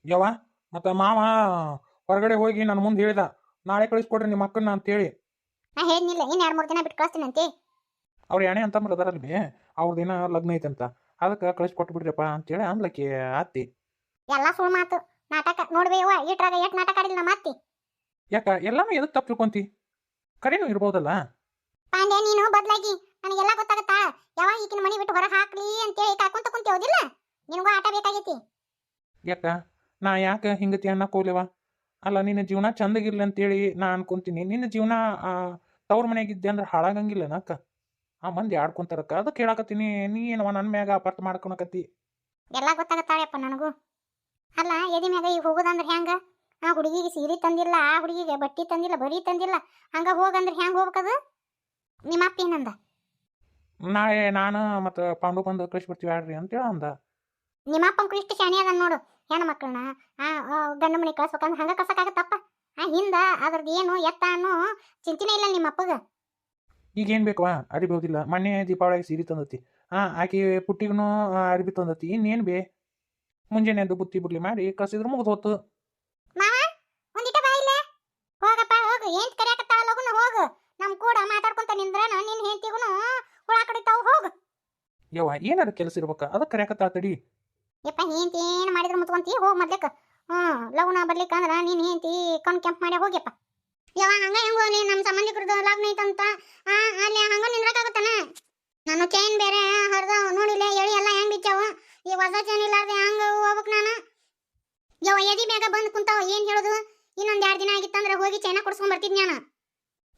ಯವ್ವ ಮತ್ತು ಮಾವ ಹೊರಗಡೆ ಹೋಗಿ ನನ್ನ ಮುಂದೆ ಹೇಳಿದ ನಾಳೆ ಕಳಿಸ್ಕೊಡ್ರಿ ನಿಮ್ಮ ಅಕ್ಕನ್ನ ಅಂತೇಳಿ. ನಾ ಹೇಳಿನಿಲ್ಲ ಇನ್ನು 2-3 ದಿನ ಬಿಟ್ಟು ಕಳಿಸ್ತೀನಿ ಅಂತೆ. ಅವ್ರು ಎಣೆ ಅಂತಂದ್ರೆ ಅದಾರಲ್ಲ ಬಿ ಅವ್ರ ದಿನ ಲಗ್ನ ಐತಂತ, ಅದಕ್ಕೆ ಕಳಿಸ್ಕೊಟ್ಟು ಬಿಡ್ರಿಪ್ಪ ಅಂತೇಳಿ ಅಂದ್ಲಕ್ಕಿ ಅತ್ತಿ. ಎಲ್ಲ ಸುಳ್ಳು ಮಾತು ನಾಟಕ ನೋಡ್ಬೇವ. ಇಟ್ರಾಗ ಎಷ್ಟು ನಾಟಕ ಆಡಿಲ್ಲ ನಮ್ಮ ಅತ್ತಿ. ಯಾಕ ಎಲ್ಲಾನು ಎದಕ್ಕೆ ತಪ್ಪು ತಿಳ್ಕೊಂತಿ? ಕರೆನೂ ಇರ್ಬೋದಲ್ಲ. ಪಾಂಡ್ಯ ನೀನು ಬದಲಾಗಿ ನನಗೆಲ್ಲ ಗೊತ್ತಾಗತ್ತಾ. ಯಾವಾಗ ಈಕಿನ ಮನೆ ಬಿಟ್ಟು ಹೊರಗೆ ಹಾಕ್ಲಿ ಅಂತೇಳಿ ಕಾಕೊಂತ ಕುಂತೇವದಿಲ್ಲ. ನಿನಗೂ ಆಟ ಬೇಕಾಗೈತಿ. ಯಾಕ ನಾ ಯಾಕೆ ಹಿಂಗತಿ ಅನ್ನಕ್ಕೆ ಹೋಗ್ಲೇವ? ಅಲ್ಲ ನಿನ್ನ ಜೀವನ ಚಂದಗಿರ್ಲಿ ಅಂತೇಳಿ ನಾ ಅನ್ಕೊಂತೀನಿ. ನಿನ್ನ ಜೀವನ ತವ್ರ ಮನೆಯಾಗಿದ್ದೆ ಅಂದ್ರೆ ಹಾಳಾಗಂಗಿಲ್ಲ ಅಕ್ಕ. ಆ ಮಂದಿ ಆಡ್ಕೊಂತಾರಕ್ಕ, ಅದಕ್ಕೆ ಹೇಳಕತ್ತೀನಿ. ನೀ ಏನವ ನನ್ನ ಮ್ಯಾಗ ಅಪಾರ್ಥ ಮಾಡ್ಕೊಳಕತ್ತಿ. ಎಲ್ಲ ಗೊತ್ತಾಗತ್ತಾಳೆಪ್ಪ ನನಗೂ. ಅಲ್ಲ ಎದಿ ಮ್ಯಾಗ ಈಗ ಹೋಗೋದಂದ್ರೆ ಹೆಂಗ? ಆ ಹುಡುಗಿಗೆ ಸೀರೆ ತಂದಿಲ್ಲ, ಆ ಹುಡುಗಿಗೆ ಬಟ್ಟೆ ತಂದಿಲ್ಲ, ಬರೀ ತಂದಿಲ್ಲ, ಹಂಗ ಹೋಗಂದ್ರೆ ಹೆಂಗೆ ಹೋಗ್ಬೇಕದು? ನಿಮ್ಮ ಅಪ್ಪ ಏನಂದ? ನಾಳೆ ನಾನು ಮತ್ತು ಪಾಂಡು ಬಂದು ಕಳಿಸ್ಬಿಡ್ತೀವಿ ಆಡ್ರಿ ಅಂತೇಳಿ ಅಂದ. ನಿಮ್ಮ ಅಪ್ಪಂಕು ಇಷ್ಟು ಶಾಣೆ ಅದ ನೋಡು. ಹೆಣ್ಣು ಮಕ್ಕಳನ್ನ ಗಂಡು ಮನೆ ಕಳ್ಸ್ಬೇಕಂದ್ರೆ ಹಂಗ ಕಳ್ಸಕ್ಕಾಗತ್ತಪ್ಪ. ಹಿಂದ ಅದ್ರದ್ದು ಏನು ಎತ್ತ ಅನ್ನೋ ಚಿಂತೆನೇ ಇಲ್ಲ ನಿಮ್ಮ ಅಪ್ಪಗ. ಈಗೇನು ಬೇಕವ? ಅರಿಬಿ ಹೋದಿಲ್ಲ. ಮೊನ್ನೆ ದೀಪಾವಳಿಗೆ ಸೀರೆ ತಂದತಿ. ಆಕೆ ಪುಟ್ಟಿಗೂ ಅರಿಬಿ ತಂದತಿ. ಇನ್ನೇನು ಬೇ? ಮುಂಜಾನೆ ಅದು ಬುತ್ತಿ ಬುಡ್ಲಿ ಮಾಡಿ ಕಸಿದ್ರೆ ಮುಗಿದು ಹೋತು. ಮಾವ ಒಂದಿಟ ಬಾ ಇಲ್ಲೇ. ಹೋಗಪ್ಪ ಹೋಗು. ಏನ್ ಕರೆಯಕತ್ತಾಳ ಲಗುನ ಹೋಗು. ನಮ್ ಕೂಡ ಮಾತಾಡ್ಕೊಂತ ನಿಂದ್ರನ ನಿನ್ ಹೆಂಡತಿಗೂ ಹುಳ ಕಡಿತಾವು. ಹೋಗು. ಯವ್ವ ಏನಾರ ಕೆಲಸ ಇರ್ಬೇಕ, ಅದಕ್ಕೆ ಕರೆಯಕತ್ತಾ ತಡಿ. ಯಪ್ಪ ಹೆಂಡತಿ ಏನು ಮಾಡಿದ್ರು ಮುತ್ಕೊಂತಿ. ಹೋಗಿ ಮೊದ್ಲಕ್ಕ. ಲಗುನ ಬರ್ಲಿಕ್ಕಂದ್ರ ನೀನ್ ಹೆಂಡತಿ ಕಣ್ ಕೆಂಪ್ ಮಾಡಿ ಹೋಗ್ಯಪ್ಪ. ಯವ್ವ ಹಂಗ ಹೆಂಗ ಹೋಗ್ಲಿ? ನಮ್ಮ ಸಂಬಂಧಿಕರದ್ದು ಲಗ್ನ ಐತಂತ ಅಲ್ಲಿ ಹಂಗ ನಿಂದ್ರಕ್ಕಾಗತ್ತಾನ? ನಾನು ಚೈನ್ ಬೇರೆ ಹರಿದ ನೋಡಿಲ್ಲ. ಎಳಿ ಎಲ್ಲ ಹೆಂಗ್ ಬಿಚ್ಚಾವು. ಈ ಹೊಸ ಚೈನ್ ಇಲ್ಲಾರ್ದೆ ಹಂಗ ಹೋಗ್ಬೇಕು ನಾನು. ಯವ್ವ ಎದಿ ಮ್ಯಾಗ ಬಂದು ಕುಂತಾವ. ಏನ್ ಹೇಳುದು? ಇನ್ನೊಂದ್ 2 ದಿನ ಆಗಿತ್ತಂದ್ರೆ ಹೋಗಿ ಚೈನ ಕೊಡ್ಸ್ಕೊಂಡ್ ಬರ್ತಿದ್ ನಾನು.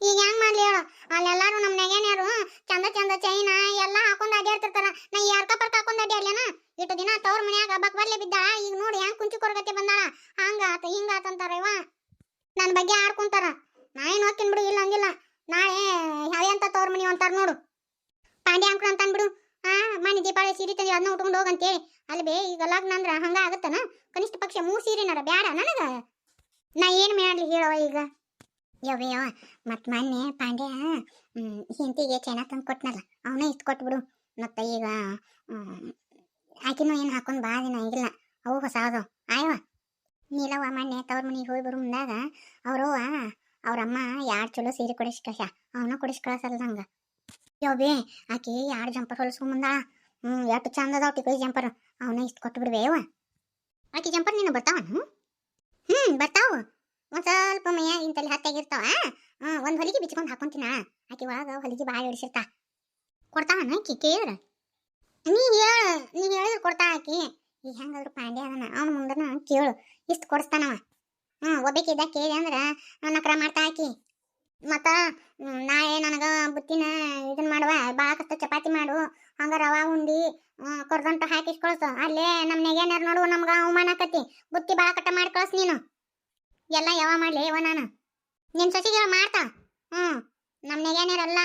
ಈಗ ಹೆಂಗ್ ಮಾಡ್ಲಿ ಹೇಳು? ಅಲ್ಲೆಲ್ಲಾರು ನಮ್ಮ ನೆಗೆನ್ಯಾರು ಚಂದ ಚಂದ ಚೈನ ಎಲ್ಲ ಹಾಕೊಂಡ್ ಅಡ್ಯಾಡ್ತಿರ್ತಾರ. ನಾ ಯಾರ್ಕ ಪರ್ಕ ಹಾಕೊಂಡ್ ಅಡ್ಯಾಡ್ಲೇನ? ಇಟ್ಟು ದಿನ ತವ್ರ ಮನ್ಯಾಗ ಬಕ್ಬರ್ಲೆ ಬಿದ್ದಾಳ. ಈಗ ನೋಡಿ ಹೆಂಗ್ ಕುಂಚಿ ಕೊರಗತ್ತೆ ಬಂದಾಳ. ಹಂಗಾತ ಹಿಂಗಾತಂತಾರ ಇವ. ನನ್ನ ಬಗ್ಗೆ ಆಡ್ಕೊಂತಾರ. ನಾ ಏನು ಹೋಗ್ತೀನಿ ಬಿಡು, ಇಲ್ಲ ಅಂದಿಲ್ಲ. ನಾಳೆ ಯಾವ್ಯಾಂತ ತವ್ರ ಮನಿ ಅಂತಾರ ನೋಡು. ಪಾಂಡ್ಯ ಅಂಕ್ರು ಅಂತ ಅಂದ್ಬಿಡು. ಮನೆ ದೀಪಾವಳಿ ಸೀರೆ ತಂದಿ ಅದನ್ನ ಉಟ್ಕೊಂಡು ಹೋಗಂತೇಳಿ. ಅಲ್ಲಿ ಬೇ ಈಗ ಲಗ್ನ ಅಂದ್ರ ಹಂಗ ಆಗತ್ತನ? ಕನಿಷ್ಠ ಪಕ್ಷ 3 ಸೀರೆನಾರ ಬ್ಯಾಡ ನನಗ? ನಾ ಏನು ಮಾಡ್ಲಿ ಹೇಳವ ಈಗ? ಯವ್ವ ಮತ್ ಮೊನ್ನೆ ಪಾಂಡ್ಯ ಹೆಂಡತಿಗೆ ಚೈನ ತಂದು ಕೊಟ್ನಲ್ಲ, ಅವನೇ ಇಷ್ಟು ಕೊಟ್ಬಿಡು. ಮತ್ತೆ ಈಗ ಆಕಿನೂ ಏನು ಹಾಕೊಂಡು ಭಾಳ ದಿನ ಆಗಿಲ್ಲ. ಅವು ಹೊಸ ಅದು ಆಯವ. ನೀಲವ್ವ ಮೊನ್ನೆ ತವ್ರ ಮನೆಗೆ ಹೋಗಿ ಬರೋ ಮುಂದಾಗ ಅವ್ರವ್ವ ಅವ್ರಮ್ಮ 2 ಚಲೋ ಸೀರೆ ಕೊಡಿಸಿ ಕಳ್ಸ. ಅವನ ಕೊಡಿಸಿ ಕಳ್ಸಲ್ಲ ನಂಗೆ. ಯವ್ವೇ ಆಕಿ 2 ಜಂಪರ್ ಹೊಲ್ಸ್ಕೊಂಬಂದಾಳ. ಎಷ್ಟು ಚಂದ ಅದಾವ ಟಿಕೋಯಿ ಜಂಪರ್. ಅವನ ಇಷ್ಟು ಕೊಟ್ಟು ಬಿಡ್ಬೇ ಯವ್ವ. ಆಕಿ ಜಂಪರ್ ನೀನು ಬರ್ತಾವನು? ಬರ್ತಾವ. ಒಂದು ಸ್ವಲ್ಪ ಮೈಯಾಗ ಇಂತಲ್ಲಿ ಹತ್ತಾಗಿರ್ತಾವ. ಒಂದು ಹೊಲಿಗೆ ಬಿಚ್ಕೊಂಡು ಹಾಕೊಂತಿನ. ಆಕಿ ಒಳಗ ಹೊಲಿಗೆ ಭಾಳ ಹಿಡಿಸಿರ್ತಾ. ಕೊಡ್ತಾವನ ಆಕಿ ಕೇಳಿದ್ರ? ನೀ ಹೇಳಿದ್ರೆ ಕೊಡ್ತಾ ಆಕಿ. ಈಗ ಹೆಂಗಾದ್ರು ಪಾಂಡ್ಯ ಅದನ, ಅವನ ಮುಂದನ ಕೇಳು, ಇಷ್ಟು ಕೊಡಿಸ್ತಾನವ. ಒಬ್ಬಾಕಿದ್ದ ಕೇಳಿ ಅಂದ್ರೆ ನಕ್ರ ಮಾಡ್ತಾ ಆಕಿ. ಮತ್ತು ನಾಳೆ ನನಗೆ ಬುತ್ತಿನ ಇದನ್ನ ಮಾಡುವ, ಭಾಳ ಚಪಾತಿ ಮಾಡು, ಹಂಗೆ ರವಾ ಉಂಡಿ ಕೊರ್ದಂಟ ಹಾಕಿಸ್ ಕಳಿಸು. ಅಲ್ಲೇ ನಮ್ಮ ನೆಗೆನಾರು ನೋಡು ನಮ್ಗೆ ಅವಮಾನ ಆಕತಿ. ಬುತ್ತಿ ಭಾಳ ಕಟ್ಟ ಮಾಡಿ ಕಳ್ಸು ನೀನು. ಎಲ್ಲ ಯಾವ ಮಾಡಲಿ ಯವ ನಾನು? ನಿನ್ನ ಸಸಿಗೆ ಮಾಡ್ತಾ. ನಮ್ಮ ನೆಗೆನಾರೆಲ್ಲ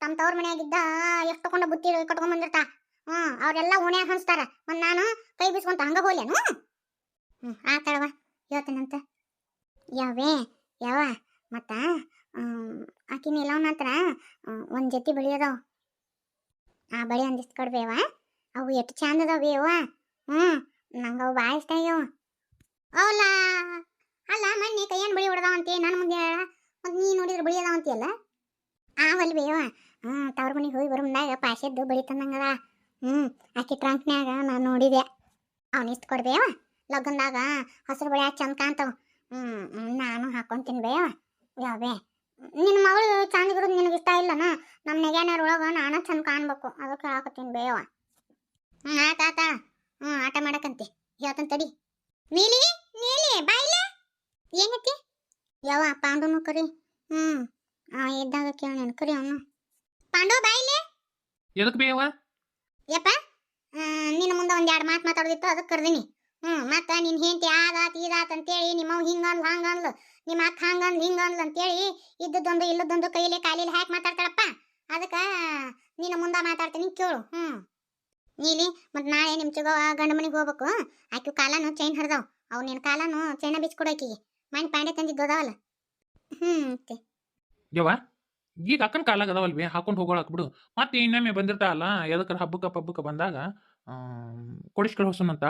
ತಮ್ಮ ತವ್ರ ಮನೆಯಾಗಿದ್ದ ಎಷ್ಟು ತಗೊಂಡು ಬುತ್ತಿ ಕಟ್ಕೊಂಡ್ ಬಂದಿರ್ತಾ. ಅವರೆಲ್ಲ ಓಣ್ಯಾಗ ಹಂಚ್ತಾರ. ಒಂದು ನಾನು ಕೈ ಬಿಸ್ಕೊಂತ ಹಂಗ ಹೋಗ್ಲೇನು? ಆತಳವ ಹೇಳ್ತೀನಂತ. ಯಾವೇ ಯಾವ ಮತ್ತ ಆಕಿನ ಎಲ್ಲವನ್ನ ಹತ್ರ ಒಂದು ಜೊತೆ ಬಳಿ ಅದಾವ. ಆ ಬಳಿ ಒಂದಿಷ್ಟು ಕೊಡ್ಬೇವ. ಅವು ಎಷ್ಟು ಚಂದ ಅದಾವ ಯವ್ವ. ನಂಗೆ ಅವು ಭಾಳ ಇಷ್ಟ ಆಗ್ಯಾವ. ಅವಲ್ಲ ಅಲ್ಲ ಮೊನ್ನೆ ಕೈಯನ್ ಬಳಿ ಹೊಡೆದಾವಂತೆ ನನ್ನ ಮುಂದೆ. ಮತ್ತು ನೀ ನೋಡಿದ್ರೆ ಬಳಿ ಅದಾವಂತಿಯಲ್ಲ ಆವಲ್ಬೇವ. ತವ್ರ ಮನೆಗೆ ಹೋಗಿ ಬರೋ ಮುಂದಾಗ ಪಾಶೆದ್ದು ಬಳಿ ತಂದಂಗದ. ಆಕಿ ಟ್ರಂಕ್ನ್ಯಾಗ ನಾನು ನೋಡಿದೆ. ಅವನಿಷ್ಟು ಕೊಡ್ಬೇವ. ಲಗ್ನದಾಗ ಹಸಿರು ಬಳಿ ಚಂದ ಕಾಣ್ತಾವ. ನಾನು ಹಾಕೊಂತೀನಿ ಬೇವ. ಯಾವೇ ನಿನ್ನ ಮಗಳು ಚಂದಿಗಿರೋದು ನಿನಗೆ ಇಷ್ಟ ಇಲ್ಲನ? ನಮ್ಮ ನೆಗೆನರೊಳಗೆ ನಾನು ಚಂದ ಕಾಣ್ಬೇಕು, ಅದಕ್ಕೆ ಹಾಕತ್ತೀನಿ ಬೇವ. ಆತ ಆಟ ಮಾಡಕಂತಿ ಹೇಳ್ತಾನೆ ತಡಿ. ನೀಲಿ ನೀಲಿ ಬಾಯಿಲೆ ಏನೈತಿ? ಯಾವ ಪಾಂಡುನು ಕರಿ. ಇದ್ದಾಗ ಕೇಳಿ ನೀನು ಕರಿ ಅವನು. ಪಾಂಡು ಬಾಯಿಲೆ. ಎದಕ್ಕೆ ಬೇವ? ಯಪ್ಪ ನಿನ್ನ ಮುಂದೆ ಒಂದು 2 ಮಾತು ಮಾತಾಡೋದಿತ್ತು, ಅದಕ್ಕೆ ಕರ್ದೀನಿ. ಮತ್ತು ನಿನ್ನ ಹೆಂಡತಿ ಆದಾತ ಇದಾತ ಅಂತೇಳಿ ನಿಮ್ಮವ್ ಹಿಂಗಂದ್ಲು ಹಂಗಂದ್ಲು, ನಿಮ್ಮ ಅಕ್ಕ ಹಂಗಂದ್ಲು ಹಿಂಗಂದ್ಲು ಅಂತೇಳಿ ಇದ್ದದ್ದೊಂದು ಇಲ್ಲದೊಂದು ಕೈಲಿ ಕಾಲಿಲಿ ಹಾಕಿ ಮಾತಾಡ್ತಾಳಪ್ಪ. ಅದಕ್ಕೆ ನಿನ್ನ ಮುಂದೆ ಮಾತಾಡ್ತೀನಿ ಕೇಳು. ನೀಲಿ ಮತ್ತು ನಾಳೆ ನಿಮ್ಮ ಚಿಗವ ಗಂಡು ಮನೆಗೆ ಹೋಗ್ಬೇಕು. ಆಕೆ ಕಾಲನು ಚೈನ್ ಹರಿದಾವ್. ಅವು ನಿನ್ನ ಕಾಲನು ಚೈನ ಬಿಚ್ಕೊಡೋಕಿಗೆ ಮನೆ ಪಾಂಡೆ ತಂದಿದ್ದೋದಾವಲ್ಲ. ಮತ್ತೆ ಯವ್ವ ಈಗ ಅಕ್ಕನ ಕಾಲಾಗ ಅದಾವಲ್ವಿ, ಹಾಕೊಂಡು ಹೋಗೋಳಕ್ ಬಿಡು. ಮತ್ತೆ ಇನ್ನೊಮ್ಮೆ ಬಂದಿರ್ತಾವಲ್ಲ ಎದಕ್ಕಾರ ಹಬ್ಬಕ್ಕೆ ಬಂದಾಗ ಕೊಡಿಸ್ಕಳಿ ಹೊಸನಂತ.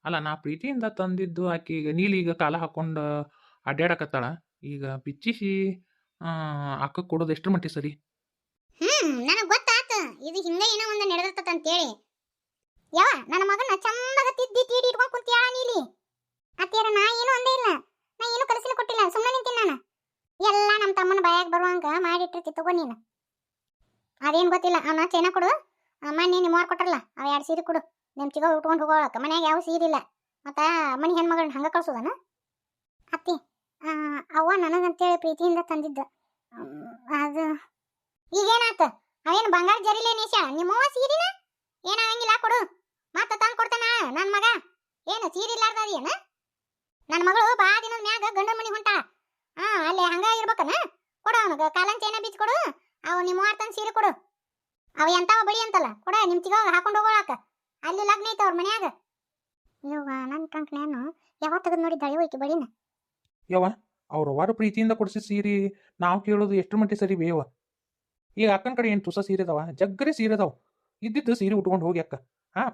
ಅಲ್ಲ ನಾ ಪ್ರೀತಿಯಿಂದ ತಂದಿದ್ದು ಆಕಿ ಈಗ ನೀಲಿ ಈಗ ಕಾಲ ಹಾಕೊಂಡು ಅಡ್ಡಾಡಕತ್ತಾಳ ಈಗ ಬಿಚ್ಚಿಸಿ ಅಕ್ಕ ಕೊಡೋದು ಎಷ್ಟ್ರ ಮಟ್ಟಿಗೆ ಸರಿ? ನನಗೆ ಗೊತ್ತಾತ ಇದು ಹಿಂದೆ ಏನೋ ಒಂದು ನಡೆದಿರ್ತದ ಅಂತೇಳಿ. ಯಾವ ನನ್ನ ಮಗನ ಚಂದಾಗ ತಿದ್ದಿ ತೀಡಿ ಇಟ್ಕೊಂಡು ಕುಂತಿಯಾಳ ನೀಲಿ. ಅತ್ತೀರ ನಾ ಏನು ಅಂದೇ ಇಲ್ಲ, ನಾ ಏನು ಕಲಿಸಲು ಕೊಟ್ಟಿಲ್ಲ, ಸುಮ್ಮನೆ ನಿಂತೀನಿ ನಾನು. ಎಲ್ಲ ನಮ್ಮ ತಮ್ಮನ ಬಾಯಾಗ ಬರುವಂಗ ಮಾಡಿಟ್ಟಿರ್ತಿ ತಗೋ ನೀನು. ಅದೇನು ಗೊತ್ತಿಲ್ಲ, ಅವನ ಚೈನ ಕೊಡು, ಮೊನ್ನೆ ನಿಮ್ಮವ್ರು ಕೊಟ್ರಲ್ಲ ಅವ 2 ಸೀರೆ ಕೊಡು, ನಿಮ್ಮ ಚಿಗ ಉಟ್ಕೊಂಡು ಹೋಗೋಳಕ್ಕ. ಮನ್ಯಾಗ ಯಾವ ಸೀರೆ ಇಲ್ಲ, ಮತ್ತು ಮನೆ ಹೆಣ್ಮಗಳನ್ನ ಹಂಗೆ ಕಳ್ಸೋದನ? ಅತ್ತಿ ಅವ್ವ ನನಗಂತೇಳಿ ಪ್ರೀತಿಯಿಂದ ತಂದಿದ್ದ ಅದು ಈಗೇನಾತ? ಅವೇನು ಬಂಗಾರ ಜರಿಲೇ ನೇಷ ನಿಮ್ಮವ್ವ ಸೀರಿನ ಏನಾಗಂಗಿಲ್ಲ, ಕೊಡು ಮತ್ತೆ ತಂದು ಕೊಡ್ತಾನ. ನನ್ನ ಮಗ ಏನು ಸೀರೆ ಇಲ್ಲಾರ್ದ ಅದೇನ? ನನ್ನ ಮಗಳು ಬಾ ದಿನದ ಮ್ಯಾಗ ಗಂಡನ ಮನೆ ಹೊಂಟಾಳ. ಅಲ್ಲೇ ಹಂಗ ಇರ್ಬೇಕನ? ಕೊಡು ಅವನಿಗೆ ಕಾಲನ್ ಚೈನ ಬೀಚ್ ಕೊಡು, ಅವು ನಿಮ್ಮ ತಂದು ಸೀರೆ ಕೊಡು. ಅವ ಎಂತಾವ ಬಳಿ ಅಂತಲ್ಲ ಕೊಡ, ನಿಮ್ಮ ಚಿಗ ಹಾಕೊಂಡು ಹೋಗೋಳಾಕ. ಅಲ್ಲಿ ಲಗ್ನ ಐತೆ ಅವ್ರ ಮನ್ಯಾಗ. ಇವ ನನ್ನ ಟ್ರಂಕ್ ನಾನು ಯಾವಾಗ ತೆಗೆದು ನೋಡಿದ್ದಾಳೆ ಹೋಯ್ಕೆ ಬಳಿನ. ಯವ್ವ ಅವ್ರವ್ವಾರು ಪ್ರೀತಿಯಿಂದ ಕೊಡಿಸಿ ಸೀರೆ ನಾವು ಕೇಳೋದು ಎಷ್ಟ್ರ ಮಟ್ಟಿಗೆ ಸರಿ ಬೇವ? ಈಗ ಅಕ್ಕನ ಕಡೆ ಏನು ತುಸ ಸೀರೆ ಅದಾವ, ಜಗ್ಗರೆ ಸೀರೆ ಅದಾವ. ಇದ್ದಿದ್ದು ಸೀರೆ ಉಟ್ಕೊಂಡು ಹೋಗಿ ಅಕ್ಕ.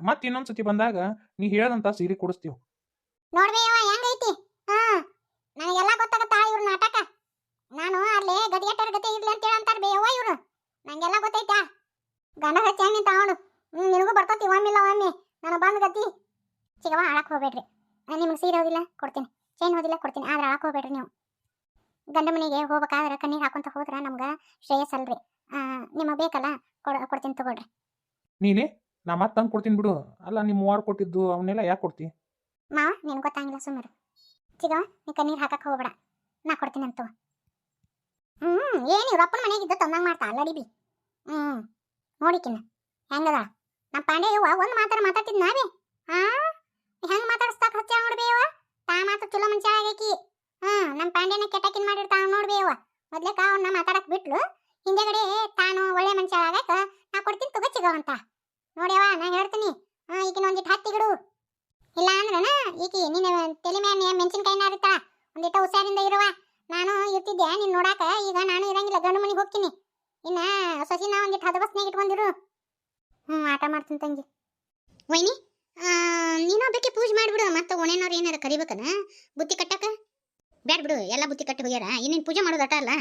ಮತ್ತೆ ಇನ್ನೊಂದು ಸತಿ ಬಂದಾಗ ನೀ ಹೇಳ್ದಂಥ ಸೀರೆ ಕೊಡಿಸ್ತೀವಿ. ನೋಡ್ಬೇವ ಹೆಂಗೈತಿ? ನನಗೆಲ್ಲ ಗೊತ್ತಾಗತ್ತಾ ಇವ್ರ ನಾಟಕ. ನಾನು ಅಲ್ಲೇ ಗದಿಗೆಟ್ಟರ ಗತಿ ಇರ್ಲಿ ಅಂತ ಹೇಳಂತಾರ ಬೇಯವ್ವ ಇವ್ರು. ನಂಗೆಲ್ಲ ಗೊತ್ತೈತಾ? ಗಂಡ ಹಚ್ಚಿ ಹೆಂಗೆ ನಿಂತ ಅವನು. ನಿನಗೂ ಬರ್ತತಿ ಒಮ್ಮಿಲ್ಲ ಒಮ್ಮೆ ನಾನು ಬಂದ್ ಗತಿ. ಚಿಗವ ಆಳಕ್ಕೆ ಹೋಗ್ಬೇಡ್ರಿ. ನಿಮ್ಗೆ ಸೀರೆ ಹೋದಿಲ್ಲ ಕೊಡ್ತೀನಿ, ಚೈನ್ ಹೋದಿಲ್ಲ ಕೊಡ್ತೀನಿ, ಆದ್ರೆ ಆಳಕ್ಕೆ ಹೋಗ್ಬೇಡ್ರಿ ನೀವು. ಗಂಡ ಮನೆಗೆ ಹೋಗ್ಬೇಕಾದ್ರೆ ಕಣ್ಣೀರು ಹಾಕೊಂತ ಹೋದ್ರೆ ನಮ್ಗೆ ಶ್ರೇಯಸ್ಸಲ್ರಿ. ನಿಮಗೆ ಬೇಕಲ್ಲ ಕೊಡ್ತೀನಿ ತಗೊಳ್ರಿ. ನೀನೇ ನಾ ಮತ್ತೆ ತಂದು ಕೊಡ್ತೀನಿ ಬಿಡು. ಅಲ್ಲ ನಿಮ್ಮ ಮೂವಾರು ಕೊಟ್ಟಿದ್ದು ಅವನ್ನೆಲ್ಲ ಯಾಕೆ ಕೊಡ್ತಿ? ಮಾವ ನಿನ್ಗೆ ಗೊತ್ತಾಗಿಲ್ಲ ಸುಮ್ಮರು. ಚಿಗವ ನೀ ಕಣ್ಣೀರು ಹಾಕಕ್ಕೆ ಹೋಗ್ಬೇಡ, ನಾ ಕೊಡ್ತೀನಿ ಅಂತ. ಏನು ಇವ್ರಪ್ಪನ ಮನೆಗಿದ್ದ ತಂದಂಗೆ ಮಾಡ್ತಾ ಅಲ್ಲ ಡಿಬಿ. ನೋಡಿಕಿನ್ನ ಹೆಂಗದ ನಮ್ಮ ಪಾಂಡೆ ಯವ್ವ ಒಂದು ಮಾತಾಡ್ತಿದ್ ನಾವೇ. ಹೆಂಗೆ ಮಾತಾಡಿಸ್ತಾಕ ಹಚ್ಚ ನೋಡ್ಬೇಯವ್ವ. ತಾ ಮಾತು ಚಲೋ ಮನುಷ್ಯ ಆಗೈಕಿ. ನಮ್ಮ ಪಾಂಡೆನ ಕೆಟ್ಟಕಿನ್ ಮಾಡಿರ್ತಾವ ನೋಡ್ಬೇಯವ್ವ. ಮೊದ್ಲೇಕ ಅವ್ನ ಮಾತಾಡಕ್ ಬಿಟ್ಲು, ಹಿಂದೆಗಡೆ ತಾನು ಒಳ್ಳೆ ಮನುಷ್ಯ ಆಗಕ್ಕ ನಾ ಕೊಡ್ತೀನಿ ತಗೋ ಚಿಗವಂತ. ನೋಡ್ಯವ ನಾ ಹೇಳ್ತೀನಿ, ಈಗಿನ ಒಂದಿಟ್ಟು ಹತ್ತಿಗಿಡು. ಇಲ್ಲ ಅಂದ್ರನ ಈಕಿ ನೀನು ತಲೆ ಮ್ಯಾನ ಮೆಣಸಿನ್ಕಾಯಿನ ಇರ್ತಾಳ. ಒಂದಿಟ್ಟು ಹುಷಾರಿಂದ ಇರುವ. ನಾನು ಇರ್ತಿದ್ದೆ ನೀನು ನೋಡಾಕ, ಈಗ ನಾನು ಇರಂಗಿಲ್ಲ, ಗಂಡು ಮನೆಗೆ ಹೋಗ್ತೀನಿ. ಇನ್ನ ಸೊಸಿನ ಒಂದಿಟ್ಟು ಹದಬಸ್ನಾಗ ಇಟ್ಕೊಂಡಿರು. ಆಟ ಮಾಡ್ತೀನಿ ತಂಗಿ. ವೈನಿ ನೀನು ಒಬ್ಬಕ್ಕೆ ಪೂಜೆ ಮಾಡಿಬಿಡು, ಮತ್ತೆ ಒಣೇನವ್ರು ಏನಾರ ಕರಿಬೇಕನ ಬುತ್ತಿ ಕಟ್ಟಕ? ಬ್ಯಾಡ ಬಿಡು, ಎಲ್ಲ ಬುತ್ತಿ ಕಟ್ಟಿ ಹೋಗ್ಯಾರ, ಇನ್ನೇನು ಪೂಜೆ ಮಾಡೋದು ಅಟ ಅಲ್ಲ.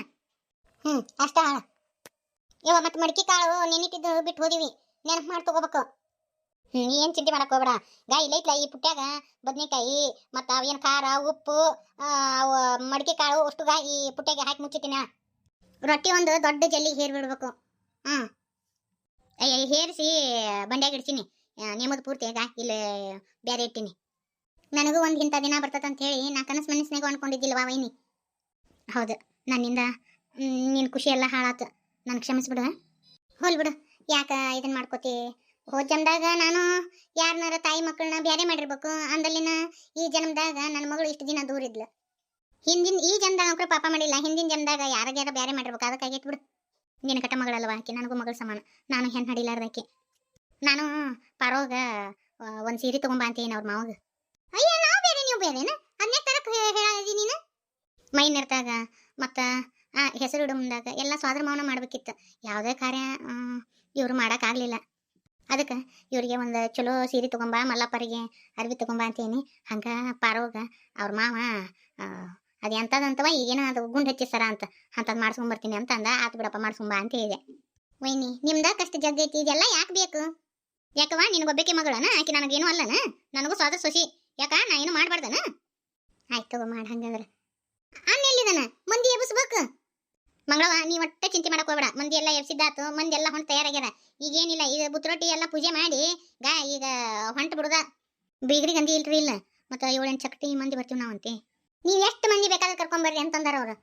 ಅಷ್ಟ ಯವ್ವ. ಮತ್ತೆ ಮಡಿಕೆ ಕಾಳು ನೆನಿಟ್ಟಿದ್ದು ಬಿಟ್ಟು ಹೋದಿವಿ, ನೆನಪು ಮಾಡಿ ತಗೋಬೇಕು. ಏನು ಚಿಂತೆ ಮಾಡಕ್ ಹೋಗ್ಬೇಡ. ಗಾ ಇಲ್ಲೈತ್ಲ ಈ ಪುಟ್ಟ್ಯಾಗ ಬದ್ನೆಕಾಯಿ ಮತ್ತು ಅವೇನು ಖಾರ ಉಪ್ಪು ಅವು ಮಡಿಕೆ ಕಾಳು ಅಷ್ಟು ಗಾ ಈ ಪುಟ್ಟ್ಯಾಗ ಹಾಕಿ ಮುಚ್ಚಿಟ್ಟಿನ. ರೊಟ್ಟಿ ಒಂದು ದೊಡ್ಡ ಜಲ್ಲಿಗೆ ಹೇರ್ಬಿಡ್ಬೇಕು. ಹೇರಿಸಿ ಬಂಡ್ಯಾಗ ಇಡ್ತೀನಿ. ನಿಮ್ಮದು ಪೂರ್ತಿ ಗಾ ಇಲ್ಲಿ ಬೇರೆ ಇಟ್ಟಿನಿ. ನನಗೂ ಒಂದು ಇಂಥ ದಿನ ಬರ್ತದೆ ಅಂತ ಹೇಳಿ ನಾ ಕನಸು ಮನಸ್ಸಿನಾಗ ಅನ್ಕೊಂಡಿದ್ದಿಲ್ವಾ ವೈನಿ? ಹೌದು, ನನ್ನಿಂದ ನಿನ್ನ ಖುಷಿ ಎಲ್ಲ ಹಾಳಾತು, ನನಗೆ ಕ್ಷಮಿಸ್ಬಿಡು. ಹೋಲ್ ಬಿಡು, ಯಾಕೆ ಇದನ್ನು ಮಾಡ್ಕೋತಿ? ಹೋದ ಜನ್ಮದಾಗ ನಾನು ಯಾರನ್ನಾರ ತಾಯಿ ಮಕ್ಕಳನ್ನ ಬೇರೆ ಮಾಡಿರ್ಬೇಕು ಅಂದಲ್ಲಿನ ಈ ಜನ್ಮದಾಗ ನನ್ನ ಮಗಳು ಇಷ್ಟು ದಿನ ದೂರ ಇದ್ಲು. ಈ ಜನ್ಮದಾಗ ಮಕ್ಕಳು ಪಾಪ ಮಾಡಿಲ್ಲ, ಹಿಂದಿನ ಜನ್ಮದಾಗ ಯಾರಾಗ್ಯಾರ ಬೇರೆ ಮಾಡಿರ್ಬೇಕು. ಅದಕ್ಕಾಗೈತೆ ಬಿಡು. ನಿನ್ನ ಕಟ್ಟ ಮಗಳಲ್ವ ಆಕೆ, ನನಗೂ ಮಗಳು ಸಮಾನ. ನಾನು ಹೆಣ್ಣು ಹಡಿಲಾರ್ದಾಕೆ. ನಾನು ಪರೋಗ ಒಂದು ಸೀರೆ ತೊಗೊಂಬ ಅಂತೀನಿ ಅವ್ರ ಮಾವಾಗ. ಅಯ್ಯ ನಾವು ಬೇರೆ ನೀವು ಬೇರೆನ? ಅದನ್ನೇ ತರಕ್ಕೆ ಹೇಳದಿ ನೀನು? ಮೈನಿರ್ತಾಗ ಮತ್ತು ಹೆಸರು ಇಡೋ ಮುಂದಾಗ ಎಲ್ಲ ಸ್ವಾದ್ರ ಮೌನ ಮಾಡ್ಬೇಕಿತ್ತು. ಯಾವುದೇ ಕಾರ್ಯ ಇವರು ಮಾಡೋಕ್ಕಾಗಲಿಲ್ಲ. ಅದಕ್ಕೆ ಇವರಿಗೆ ಒಂದು ಚಲೋ ಸೀರೆ ತೊಗೊಂಬ, ಮಲ್ಲಪ್ಪರಿಗೆ ಅರ್ವಿ ತೊಗೊಂಬ ಅಂತೀನಿ. ಹಂಗೆ ಪಾರೋಗ ಅವ್ರ ಮಾವ ಅದು ಎಂಥದಂತವ ಈಗೇನೋ ಅದು ಗುಂಡು ಹಚ್ಚಿಸ್ತಾರ ಅಂಥದ್ದು ಮಾಡ್ಸ್ಕೊಂಬರ್ತೀನಿ ಅಂತ ಅಂದ. ಆತು ಬಿಡಪ್ಪ ಮಾಡ್ಸ್ಕೊಂಬ ಅಂತ ಹೇಳಿದೆ. ವೈನಿ ನಿಮ್ದ ಕಷ್ಟ ಜಗ್ಗೈತಿ, ಇದೆಲ್ಲ ಯಾಕೆ ಬೇಕು? ಯಾಕವ ನಿನಗೊಬ್ಬಕ್ಕೆ ಮಗಳನ? ಆಕೆ ನನಗೇನು ಅಲ್ಲನ? ನನಗೂ ಸ್ವಾದ ಸೊಸಿ. ಯಾಕ ನಾ ಏನು ಮಾಡಬಾರ್ದನ? ಆಯ್ತು ತಗೋ ಮಾಡಿ. ಹಂಗಂದ್ರೆ ಎಲ್ಲಿದನ ಮಂದಿ ಎಬ್ಬಿಸ್ಬೇಕು. ಮಂಗಳವ ನೀ ಒಟ್ಟೆ ಚಿಂತೆ ಮಾಡಕ್ ಹೋಗ್ಬೇಡ. ಮಂದಿ ಎಲ್ಲ ಎಬ್ಸಿದ್ದಾತು, ಮಂದಿ ಎಲ್ಲ ಹೊಂಟು ತಯಾರಾಗ್ಯಾರ. ಈಗೇನಿಲ್ಲ, ಈಗ ಬುತ್ರೊಟ್ಟಿ ಎಲ್ಲ ಪೂಜೆ ಮಾಡಿ ಈಗ ಹೊಂಟು ಬಿಡುದ. ಬೀಗ್ರಿಗೆ ಅಂದಿ ಇಲ್ರಿ ಇಲ್ಲ, ಮತ್ತು 7-8 ಚಕಟಿ ಮಂದಿ ಬರ್ತೀವಿ ನಾವಂತೆ. ನೀವು ಎಷ್ಟು ಮಂದಿ ಬೇಕಾದ್ರೆ ಕರ್ಕೊಂಬರ್ರಿ ಅಂತಂದಾರ ಅವರು.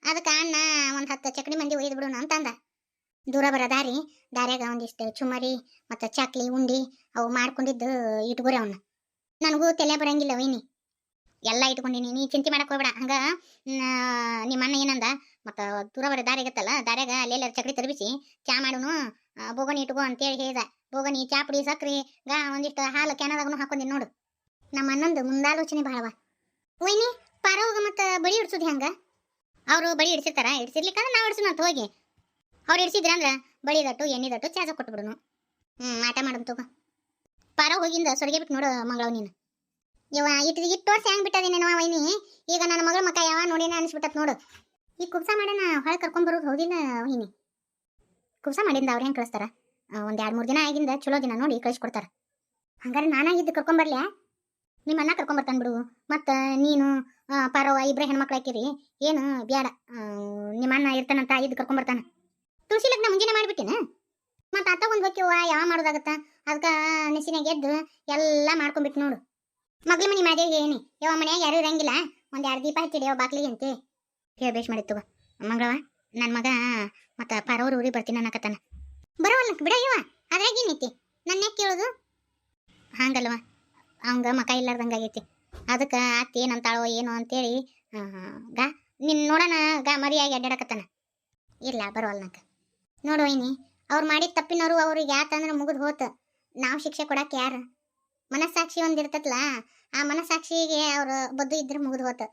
ಅದಕ್ಕೆ ಅಣ್ಣ ಒಂದು 10 ಚಕಡಿ ಮಂದಿ ಒಯ್ದು ಬಿಡೋಣ ಅಂತಂದ. ದೂರ ಬರೋ ದಾರ್ಯಾಗ ಒಂದಿಷ್ಟು ಚುಮರಿ ಮತ್ತು ಚಾಕ್ಲಿ ಉಂಡಿ ಅವು ಮಾಡ್ಕೊಂಡಿದ್ದು ಇಟ್ಕೋರಿ ಅವನ್ನ. ನನಗೂ ತಲೆ ಬರಂಗಿಲ್ಲ ವೈನಿ, ಎಲ್ಲ ಇಟ್ಕೊಂಡಿನಿ. ನೀ ಚಿಂತೆ ಮಾಡಕ್ಕೆ ಹೋಗ್ಬೇಡ. ಹಂಗೆ ನಿಮ್ಮ ಅಣ್ಣ ಏನಂದ, ಮತ್ತು ದೂರ ಬರೋ ದಾರಿಗತ್ತಲ್ಲ, ದಾರ್ಯಾಗ ಅಲ್ಲೆಲ್ಲ ಚಕಡಿ ತರಬಿಸಿ ಚಾ ಮಾಡೋನು, ಬೋಗಣಿ ಇಟ್ಕೋ ಅಂತೇಳಿ ಹೇಳ್ದ. ಬೋಗಣಿ, ಚಾ ಪುಡಿ, ಸಕ್ರೆ ಒಂದಿಷ್ಟು ಹಾಲು ಕ್ಯಾನದಾಗೂ ಹಾಕೊಂಡಿನಿ ನೋಡು. ನಮ್ಮ ಅಣ್ಣಂದು ಮುಂದಾಲೋಚನೆ ಭಾಳವ ವೈನಿ. ಪಾರೋಗ ಮತ್ತು ಬಳಿ ಇಡ್ಸೋದು ಹೆಂಗೆ? ಅವರು ಬಳಿ ಇಡ್ಸಿರ್ತಾರ, ಇಡ್ಸಿರ್ಲಿಕ್ಕಂದ್ರೆ ನಾವು ಇಡ್ಸೋಣ ಅಂತ ಹೋಗಿ. ಅವ್ರು ಇಡ್ಸಿದ್ರ ಅಂದ್ರೆ ಬಳಿ ದಟ್ಟು ಎಣ್ಣೆ ದಟ್ಟು ಚಾಜ ಕೊಟ್ಬಿಡುನು. ಆಟ ಮಾಡೋದು ತಗೋ. ಪಾರ ಹೋಗಿಂದ ಸೊರಗೆ ಬಿಟ್ಟು ನೋಡು ಮಂಗಳವ್ ನೀನು. ಇವ ಇಟ್ಟು ವರ್ಷ ಹೆಂಗ್ ಬಿಟ್ಟದಿನೇನವ ವೈನಿ. ಈಗ ನನ್ನ ಮಗಳ ಮಕ್ಕ ಯಾವ ನೋಡಿನ ಅನ್ಸ್ಬಿಟ್ಟತ್ ನೋಡು. ಈ ಕುಬ್ಸ ಮಾಡೇನ ಹೊಳೆ ಕರ್ಕೊಂಬರೋದು ಹೌದಿಲ್ಲ ವೈನಿ? ಕುಬ್ಸ ಮಾಡಿಂದ ಅವ್ರು ಹೆಂಗೆ ಕಳಿಸ್ತಾರ? ಒಂದು 2-3 ದಿನ ಆಗಿಂದ ಚಲೋ ದಿನ ನೋಡಿ ಕಳಿಸ್ಕೊಡ್ತಾರ. ಹಂಗಾರೆ ನಾನಾಗಿದ್ದು ಕರ್ಕೊಂಬರ್ಲ್ಯಾ? ನಿಮ್ಮ ಅಣ್ಣ ಕರ್ಕೊಂಬರ್ತಾನೆ ಬಿಡು. ಮತ್ತು ನೀನು ಪಾರವ್ವ ಇಬ್ಬರೇ ಹೆಣ್ಮಕ್ಳು ಹಾಕಿರಿ, ಏನು ಬ್ಯಾಡ. ನಿಮ್ಮ ಅಣ್ಣ ಇರ್ತಾನಂತ ಇದ್ದು ಕರ್ಕೊಂಬರ್ತಾನೆ. ತುಳಸಿ ಲಗ್ನ ಮುಂಜಾನೆ ಮಾಡಿಬಿಟ್ಟಿನ ಮತ್ತು ಆತ ಒಂದು ಹೋಕ್ಕಿವ ಯಾವ ಮಾಡೋದಾಗತ್ತ. ಅದಕ್ಕೆ ನೆಸಿನಾಗ ಎದ್ದು ಎಲ್ಲ ಮಾಡ್ಕೊಂಬಿಟ್ಟು ನೋಡು. ಮಗ್ಳ ಮನಿ ಮಾದೇವಿ ಏನಿ ಯಾವ ಮನ್ಯಾಗ ಯಾರು ಇರಂಗಿಲ್ಲ, ಒಂದು 2 ದೀಪ ಹಚ್ಚಿಡಿ ಬಾಕ್ಲಿಗೆ ಅಂತೆ ಹೇಳಿ ಬೇಷ್ ಮಾಡಿತ್ತವ. ಮಂಗಳವ ನನ್ನ ಮಗ ಮತ್ತು ಪಾರವ್ರ ಊರಿಗೆ ಬರ್ತೀನಿ ಅನ್ನಕತ್ತಾನ. ಬರೋವಲ್ಲ ಬಿಡ ಇವ, ಅದ್ರಾಗೇನೈತಿ? ನನ್ನ ಯಾಕೆ ಕೇಳೋದು? ಹಂಗಲ್ವ, ಅವಂಗ ಮಕ ಇಲ್ಲಾರ್ದಂಗಾಗೈತಿ. ಅದಕ್ಕೆ ಅತ್ತಿ ಏನಂತಾಳೋ ಏನೋ ಅಂತೇಳಿ ಗಾ ನಿನ್ನ ನೋಡೋಣ ಗಾ ಮರಿಯಾಗಿ ಅಡ್ಡಾಡಕತ್ತಾನ. ಇಲ್ಲ ಬರೋವಲ್ಲ ನಂಗೆ. ನೋಡು ವೈನಿ, ಅವ್ರು ಮಾಡಿದ ತಪ್ಪಿನವರು ಅವ್ರಿಗೆ ಯಾತಂದ್ರೆ ಮುಗಿದು ಹೋತು. ನಾವು ಶಿಕ್ಷೆ ಕೊಡಕ್ಕೆ ಯಾರು? ಮನಸ್ಸಾಕ್ಷಿ ಒಂದಿರ್ತತ್ಲ, ಆ ಮನಸ್ಸಾಕ್ಷಿಗೆ ಅವ್ರು ಬದ್ದು ಇದ್ರೆ ಮುಗಿದು ಹೋತು.